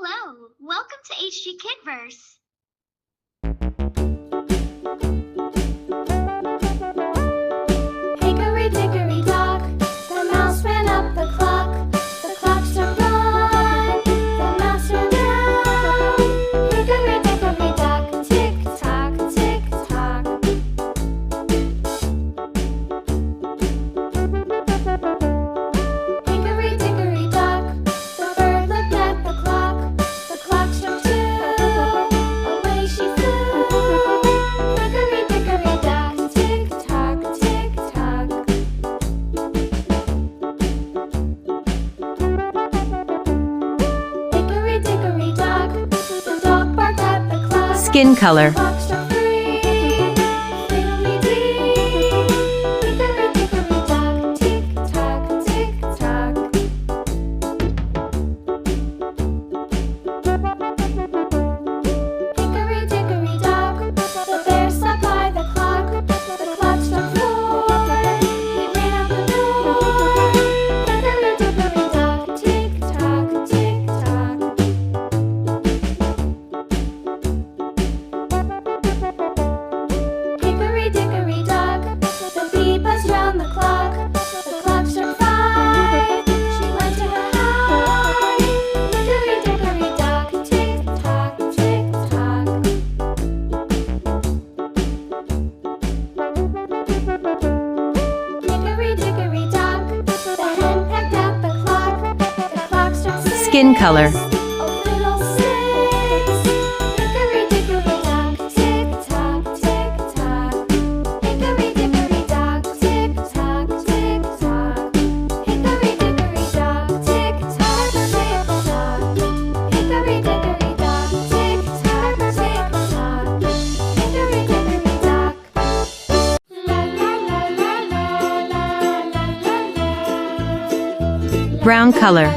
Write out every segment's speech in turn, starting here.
Hello, welcome to HG Kidverse. Hickory dickory dock, the mouse ran up the clock. The clock struck one, the mouse ran down. Hickory dickory dock, tick tock, tick tock. Hickory dickory dock, the bird looked at the clock. The clock struck two, away she flew. Hickory dickory dock, tick tock, tick tock. Hickory dickory dock, the dog barked at the clock. Skin color. The clock struck three, fiddly-dee. Hickory dickory dock, tick tock, tick tock. Hickory dickory dock, the bear sat by the clock. The clock struck four, he ran out the door. Hickory dickory dock, tick tock, tick tock. Hickory dickory dock, the bee buzzed round the clock. The clock struck five, she went to her hive. Hickory dickory dock, tick tock, tick tock. Hickory dickory dock, the hen pecked at the clock. The clock struck six. Skin color. Oh, fiddlesticks. Hickory dickory dock, tick tock, tick tock. Hickory dickory dock, tick tock, tick tock. Hickory dickory dock, tick tock, tick tock. Hickory dickory dock, tick tock, tick tock. Hickory dickory dock. La la la la la la la la la. Brown color.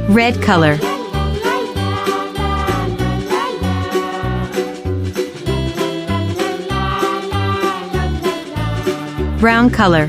Red color. Brown color.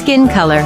skin color,